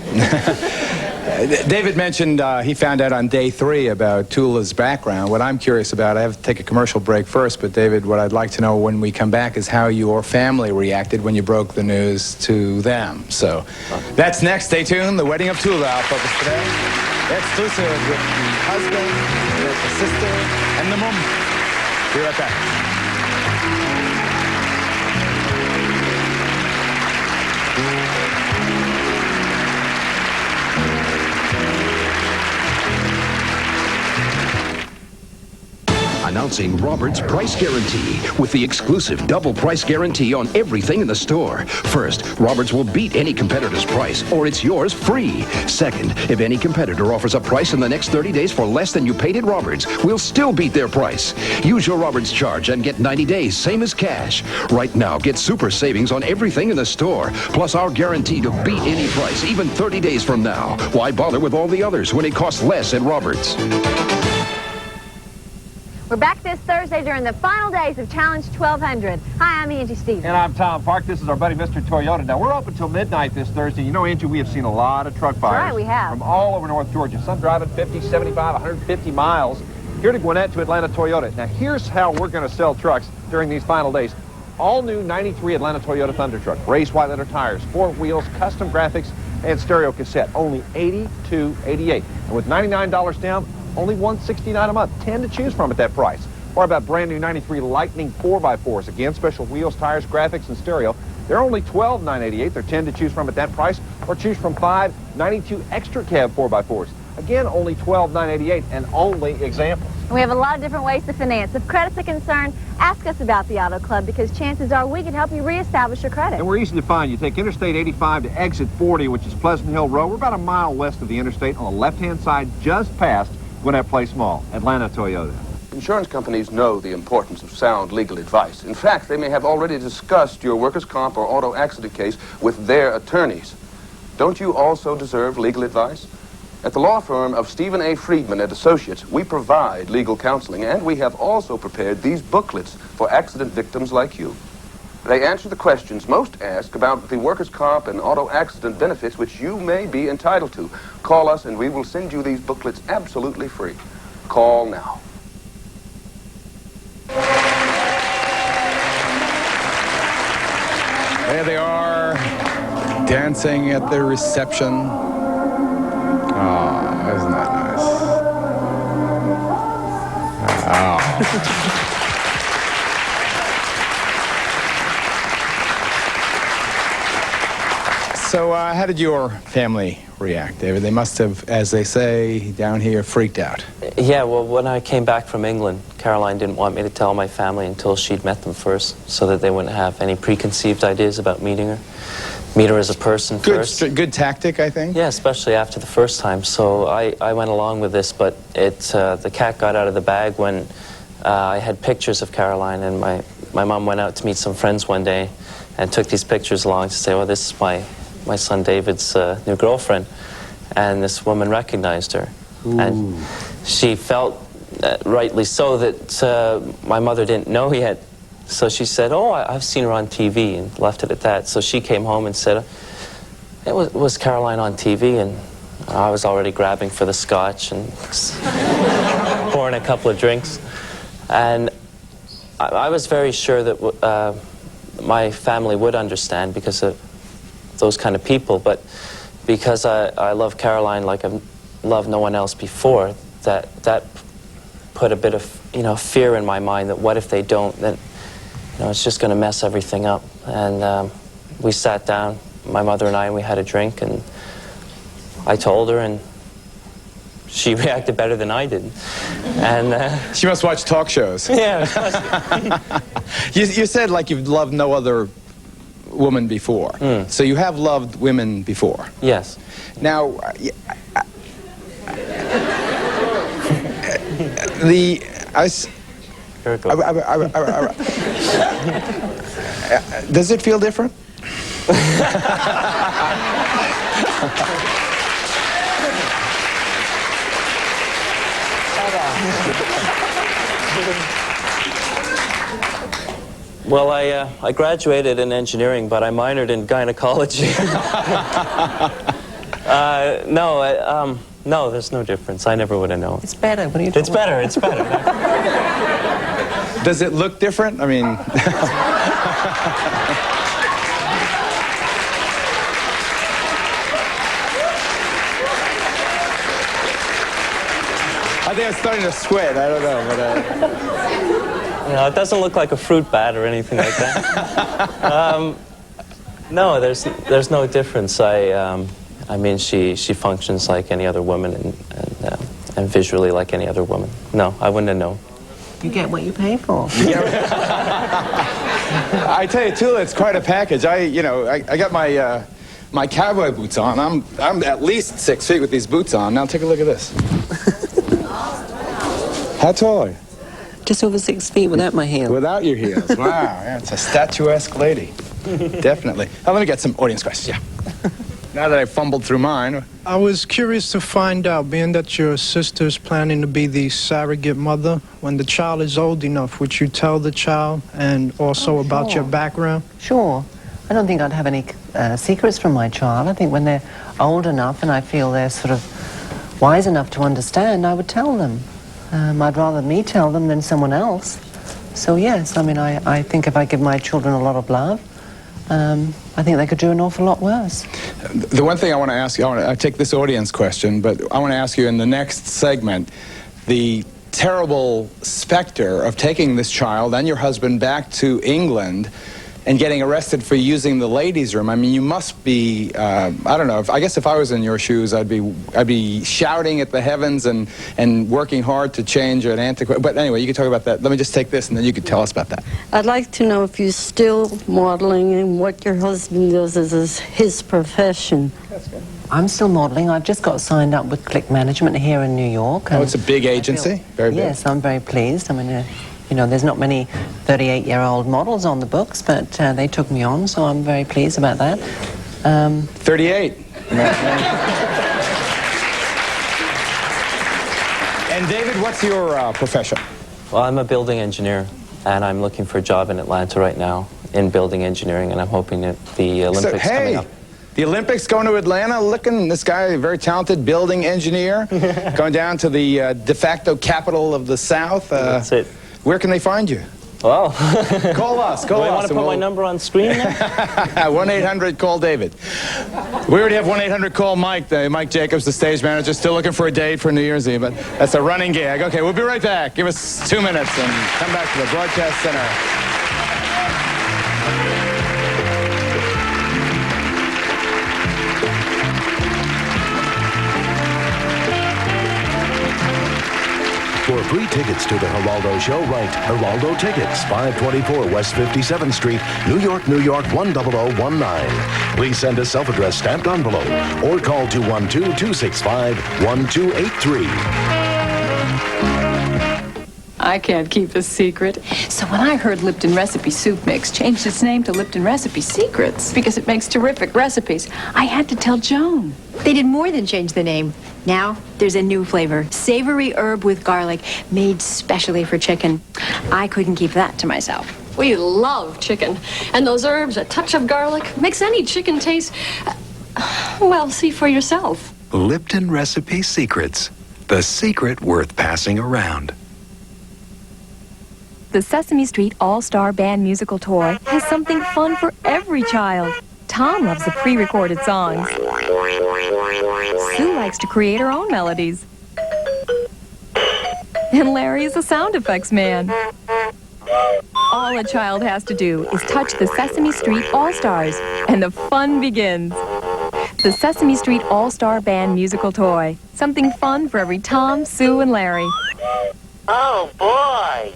David mentioned he found out on day 3 about Tula's background. What I'm curious about, I have to take a commercial break first, but David, what I'd like to know when we come back is how your family reacted when you broke the news to them. So that's next. Stay tuned. The Wedding of Tula, our focus today. Exclusive with the husband, with the sister, and the mum. Be right back. Announcing Robert's Price Guarantee with the exclusive double price guarantee on everything in the store. First, Robert's will beat any competitor's price, or it's yours free. Second, if any competitor offers a price in the next 30 days for less than you paid at Robert's, we'll still beat their price. Use your Robert's charge and get 90 days, same as cash. Right now, get super savings on everything in the store, plus our guarantee to beat any price, even 30 days from now. Why bother with all the others when it costs less at Robert's? We're back this Thursday during the final days of Challenge 1200. Hi, I'm Angie Stevens. And I'm Tom Park. This is our buddy, Mr. Toyota. Now, we're open till midnight this Thursday. You know, Angie, we have seen a lot of truck fires. That's right, we have. From all over North Georgia. Some driving 50, 75, 150 miles. Here to Gwinnett to Atlanta Toyota. Now, here's how we're going to sell trucks during these final days. All new 93 Atlanta Toyota Thunder truck. Raised white letter tires, 4 wheels, custom graphics, and stereo cassette. Only $82.88. And with $99 down, only $169 a month. 10 to choose from at that price. Or about brand new 93 Lightning 4x4s. Again, special wheels, tires, graphics, and stereo. They're only $12,988. They're 10 to choose from at that price. Or choose from 5 92 extra cab 4x4s. Again, only $12,988 and only examples. We have a lot of different ways to finance. If credit's a concern, ask us about the Auto Club because chances are we can help you reestablish your credit. And we're easy to find. You take Interstate 85 to exit 40, which is Pleasant Hill Road. We're about a mile west of the interstate on the left-hand side, just past Gwinnett Place Mall. Atlanta Toyota. Insurance companies know the importance of sound legal advice. In fact, they may have already discussed your workers' comp or auto accident case with their attorneys. Don't you also deserve legal advice? At the law firm of Stephen A. Friedman and Associates, we provide legal counseling, and we have also prepared these booklets for accident victims like you. They answer the questions most asked about the workers' comp and auto accident benefits which you may be entitled to. Call us, and we will send you these booklets absolutely free. Call now. There they are, dancing at the reception. Oh, isn't that nice? Oh. So how did your family react, David? They must have, as they say down here, freaked out. Yeah, well, when I came back from England, Caroline didn't want me to tell my family until she'd met them first, so that they wouldn't have any preconceived ideas about meeting her. Meet her as a person first. Good tactic, I think. Yeah, especially after the first time. So I went along with this, but the cat got out of the bag when I had pictures of Caroline, and my mom went out to meet some friends one day and took these pictures along to say, well, this is my son David's new girlfriend. And this woman recognized her. Ooh. And she felt, rightly so, that my mother didn't know yet. So she said, oh, I've seen her on TV, and left it at that. So she came home and said, it was Caroline on TV, and I was already grabbing for the scotch and pouring a couple of drinks. And I was very sure that my family would understand because of those kind of people, but because I love Caroline like I've loved no one else before, that put a bit of fear in my mind that what if they don't, then it's just going to mess everything up. And we sat down, my mother and I, and we had a drink, and I told her, and she reacted better than I did. And she must watch talk shows. Yeah. You said like you've loved no other woman before. Mm. So you have loved women before. Yes. Now, does it feel different? Well, I graduated in engineering, but I minored in gynecology. No, there's no difference. I never would have known. It's better. What are you talking It's better. It's better. Does it look different? I mean... I think I'm starting to sweat. I don't know, but... No, it doesn't look like a fruit bat or anything like that. No, there's no difference. I mean, she functions like any other woman and visually like any other woman. No, I wouldn't have known. You get what you pay for. I tell you, Tula, it's quite a package. I got my my cowboy boots on. I'm at least 6 feet with these boots on. Now take a look at this. How tall are you? Just over 6 feet without my heels. Without your heels. Wow, yeah, it's a statuesque lady. Definitely. Now let me get some audience questions. Yeah. Now that I've fumbled through mine. I was curious to find out, being that your sister's planning to be the surrogate mother, when the child is old enough, would you tell the child and also about your background? Sure. I don't think I'd have any secrets from my child. I think when they're old enough and I feel they're sort of wise enough to understand, I would tell them. I'd rather me tell them than someone else. So yes, I mean, I think if I give my children a lot of love, I think they could do an awful lot worse. The one thing I want to ask you, I take this audience question, but I want to ask you in the next segment, the terrible specter of taking this child and your husband back to England and getting arrested for using the ladies' room. I mean, you must be, I don't know, I guess if I was in your shoes, I'd be shouting at the heavens and working hard to change an antiquated, but anyway, you can talk about that. Let me just take this and then you can tell us about that. I'd like to know if you're still modeling and what your husband does as his profession. That's good. I'm still modeling. I've just got signed up with Click Management here in New York. Oh, it's a big agency? Very big. Yes, I'm very pleased. I mean, you know, there's not many 38-year-old models on the books, but they took me on, so I'm very pleased about that. 38. And David, what's your profession? Well, I'm a building engineer, and I'm looking for a job in Atlanta right now in building engineering, and I'm hoping that the Olympics coming up. The Olympics going to Atlanta, looking, this guy, a very talented building engineer, going down to the de facto capital of the South. That's it. Where can they find you? Well, call us. Do I want to put my number on screen now? 1-800-CALL-DAVID. We already have 1-800-CALL-MIKE. Mike Jacobs, the stage manager, still looking for a date for New Year's Eve, but that's a running gag. Okay, we'll be right back. Give us 2 minutes and come back to the Broadcast Center. For free tickets to the Geraldo show, write Geraldo Tickets, 524 West 57th Street, New York, New York, 10019. Please send a self-addressed stamped envelope or call 212-265-1283. I can't keep a secret. So when I heard Lipton Recipe Soup Mix changed its name to Lipton Recipe Secrets because it makes terrific recipes, I had to tell Joan. They did more than change the name. Now there's a new flavor, savory herb with garlic, made specially for chicken. I couldn't keep that to myself. We love chicken. And those herbs, a touch of garlic, makes any chicken taste, well, see for yourself. Lipton Recipe Secrets, the secret worth passing around. The Sesame Street All-Star Band musical toy has something fun for every child. Tom loves the pre-recorded songs. Sue likes to create her own melodies. And Larry is a sound effects man. All a child has to do is touch the Sesame Street All-Stars, and the fun begins. The Sesame Street All-Star Band musical toy. Something fun for every Tom, Sue, and Larry. Oh, boy!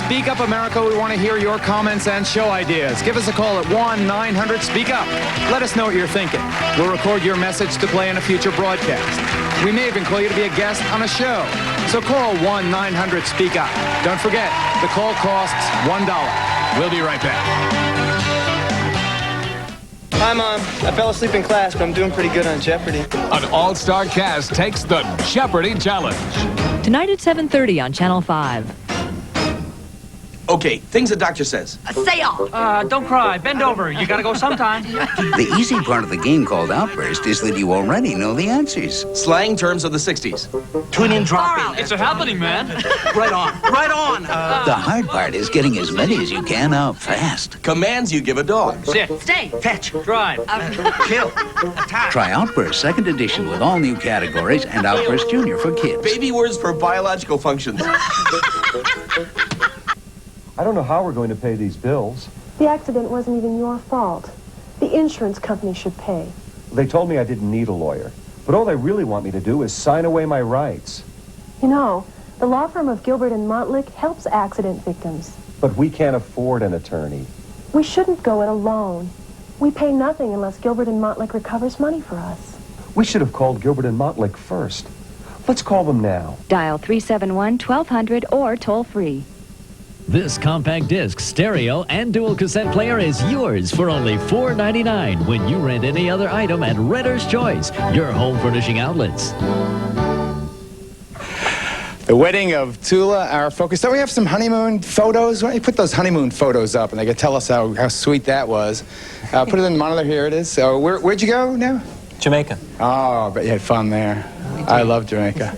Speak Up America, we want to hear your comments and show ideas. Give us a call at 1-900-SPEAK-UP. Let us know what you're thinking. We'll record your message to play in a future broadcast. We may even call you to be a guest on a show. So call 1-900-SPEAK-UP. Don't forget, the call costs $1. We'll be right back. Hi, Mom. I fell asleep in class, but I'm doing pretty good on Jeopardy. An all-star cast takes the Jeopardy challenge. Tonight at 7:30 on Channel 5. Okay, things the doctor says. Say off. Don't cry. Bend over. You gotta go sometime. The easy part of the game called Outburst is that you already know the answers. Slang terms of the 60s. Tune in, drop in. It's a happening, man. Right on. Right on. The hard part is getting as many as you can out fast. Commands you give a dog. Sit. Stay. Fetch. Drive. Kill. Attack. Try Outburst 2nd edition with all new categories and Outburst Junior for kids. Baby words for biological functions. I don't know how we're going to pay these bills. The accident wasn't even your fault. The insurance company should pay. They told me I didn't need a lawyer, but all they really want me to do is sign away my rights. You know, the law firm of Gilbert and Montlick helps accident victims. But we can't afford an attorney. We shouldn't go it alone. We pay nothing unless Gilbert and Montlick recovers money for us. We should have called Gilbert and Montlick first. Let's call them now. Dial 371-1200 or toll free. This compact disc, stereo, and dual cassette player is yours for only $4.99 when you rent any other item at Renter's Choice, your home furnishing outlets. The wedding of Tula, our focus. Don't we have some honeymoon photos? Why don't you put those honeymoon photos up and they can tell us how sweet that was. Put it in the monitor. Here it is. So where'd you go now? Jamaica. Oh, but you had fun there. I love Jamaica.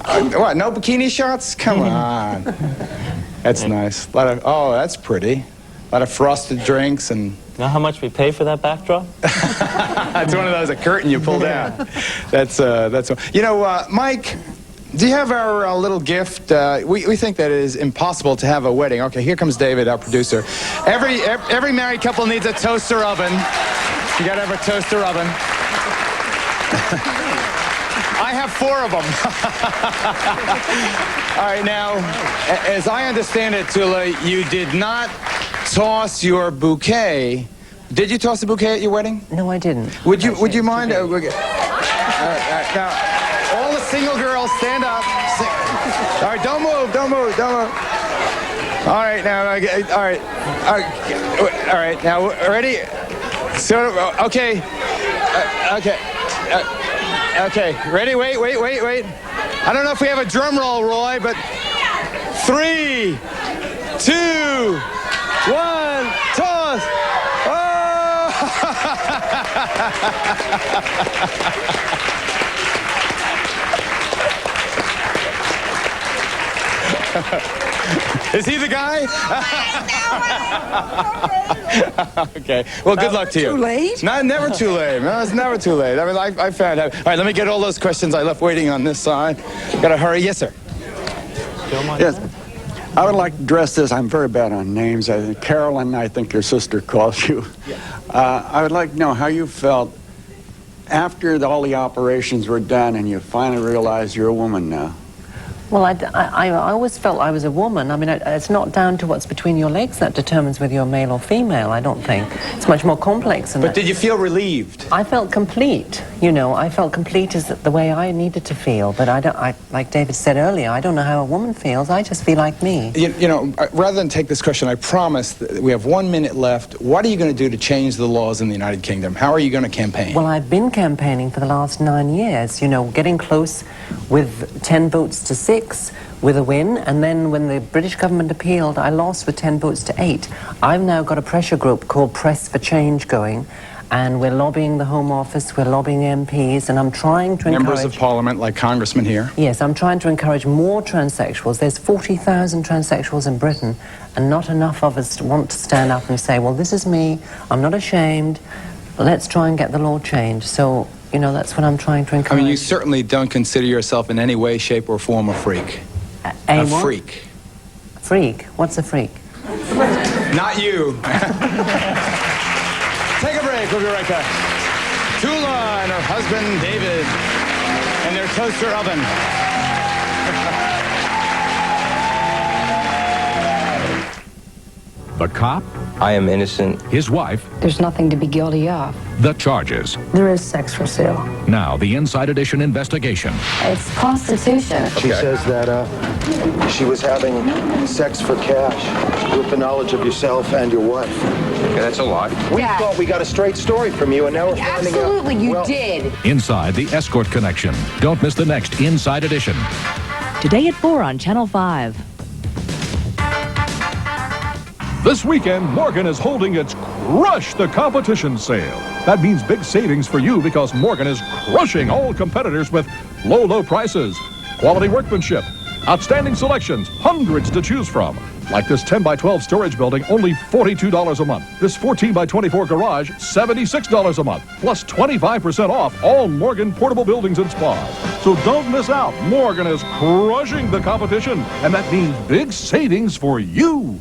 What, no bikini shots? Come on. That's nice. That's pretty. A lot of frosted drinks and... Know how much we pay for that backdrop? That's one of those, a curtain you pull down. That's you know, Mike, do you have our little gift? We think that it is impossible to have a wedding. Okay, here comes David, our producer. Every married couple needs a toaster oven. You gotta have a toaster oven. I have 4 of them. All right, now, as I understand it, Tula, you did not toss your bouquet. Did you toss the bouquet at your wedding? No, I didn't. Would you mind? Now, all the single girls, stand up. All right, don't move. All right, now, all right, now, ready? So, okay. Okay, ready? Wait. I don't know if we have a drum roll, Roy, but 3, 2, 1, toss! Oh! Is he the guy? Okay. Well, good luck to you. Too late? No, never too late. No, it's never too late. I mean, I found out. All right, let me get all those questions I left waiting on this side. Gotta hurry. Yes, sir. Yes. I would like to address this. I'm very bad on names. Carolyn, I think your sister calls you. I would like to know how you felt after all the operations were done and you finally realized you're a woman now. Well, I always felt I was a woman. I mean, it's not down to what's between your legs that determines whether you're male or female, I don't think. It's much more complex than that. But did you feel relieved? I felt complete, you know. I felt complete is the way I needed to feel. But like David said earlier, I don't know how a woman feels. I just feel like me. You know, rather than take this question, I promise that we have 1 minute left. What are you going to do to change the laws in the United Kingdom? How are you going to campaign? Well, I've been campaigning for the last 9 years, you know, getting close with 10 votes to 6. With a win, and then when the British government appealed, I lost with 10 votes to 8. I've now got a pressure group called Press for Change going, and we're lobbying the Home Office, we're lobbying MPs, and I'm trying to encourage... Members of Parliament, like congressmen here. Yes, I'm trying to encourage more transsexuals. There's 40,000 transsexuals in Britain, and not enough of us want to stand up and say, well, this is me, I'm not ashamed, let's try and get the law changed. So, you know, that's what I'm trying to encourage. I mean, you certainly don't consider yourself in any way, shape, or form a freak. A what? Freak. Freak? What's a freak? Not you. Take a break. We'll be right back. Tula and her husband, David, and their toaster oven. The cop? I am innocent. His wife? There's nothing to be guilty of. The charges. There is sex for sale. Now, the Inside Edition investigation. It's prostitution. She says that she was having sex for cash with the knowledge of yourself and your wife. Okay, that's a lie. We thought we got a straight story from you, and now we're finding out. Absolutely, you did. Inside the Escort Connection. Don't miss the next Inside Edition. Today at 4 on Channel 5. This weekend, Morgan is holding its Crush the Competition sale. That means big savings for you because Morgan is crushing all competitors with low, low prices, quality workmanship, outstanding selections, hundreds to choose from. Like this 10 by 12 storage building, only $42 a month. This 14 by 24 garage, $76 a month. Plus 25% off all Morgan portable buildings and spas. So don't miss out. Morgan is crushing the competition, and that means big savings for you.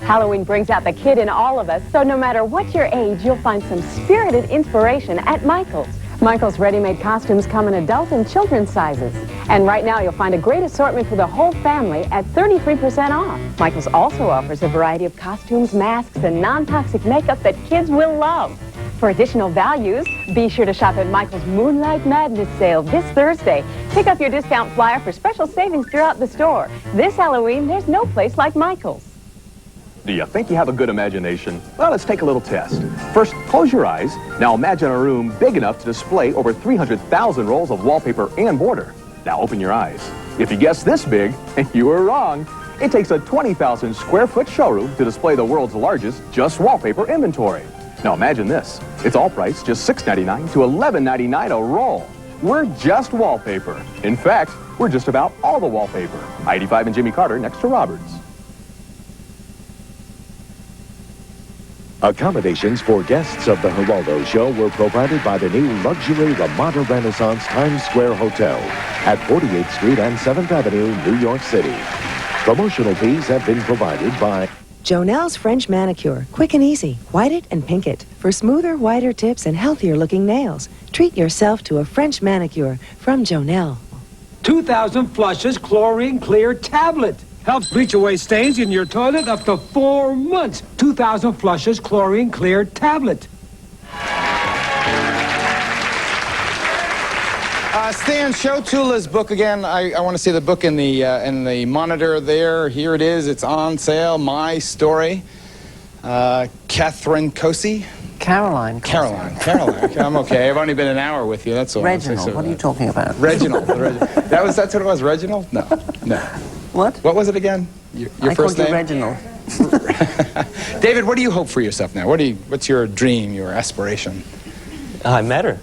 Halloween brings out the kid in all of us, so no matter what your age, you'll find some spirited inspiration at Michael's. Michael's ready-made costumes come in adult and children's sizes. And right now, you'll find a great assortment for the whole family at 33% off. Michael's also offers a variety of costumes, masks, and non-toxic makeup that kids will love. For additional values, be sure to shop at Michael's Moonlight Madness sale this Thursday. Pick up your discount flyer for special savings throughout the store. This Halloween, there's no place like Michael's. Do you think you have a good imagination? Well, let's take a little test. First, close your eyes. Now imagine a room big enough to display over 300,000 rolls of wallpaper and border. Now open your eyes. If you guessed this big, you were wrong. It takes a 20,000 square foot showroom to display the world's largest just wallpaper inventory. Now imagine this. It's all priced just $6.99 to $11.99 a roll. We're just wallpaper. In fact, we're just about all the wallpaper. I-85 and Jimmy Carter next to Roberts. Accommodations for guests of the Geraldo show were provided by the new luxury Ramada Renaissance Times Square Hotel at 48th Street and 7th Avenue, New York City. Promotional fees have been provided by Jonelle's French Manicure. Quick and easy. White it and pink it. For smoother, whiter tips and healthier looking nails. Treat yourself to a French manicure from Jonelle. 2,000 flushes chlorine clear tablet. Helps bleach away stains in your toilet up to 4 months. 2,000 flushes chlorine clear tablet. Stan, show Tula's book again. I want to see the book in the monitor there. Here it is. It's on sale. My Story. Catherine Cossey. Caroline. Caroline. I'm okay. I've only been an hour with you. That's all. Reginald. What are you talking about? Reginald. That's what it was. Reginald? No. What? What was it again? Your first name? I called you Reginald. David, what do you hope for yourself now? What's your dream, your aspiration? I met her.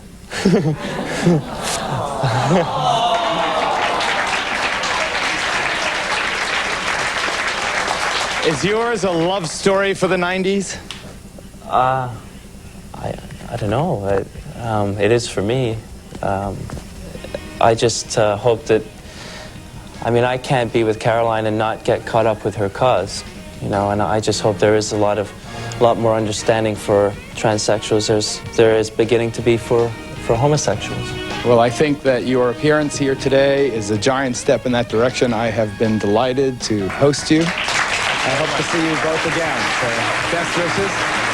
Is yours a love story for the 90s? I don't know. It is for me. I just hope that, I can't be with Caroline and not get caught up with her cause, and I just hope there is a lot more understanding for transsexuals. There is beginning to be for homosexuals. Well, I think that your appearance here today is a giant step in that direction. I have been delighted to host you. I hope to see you both again. So, best wishes.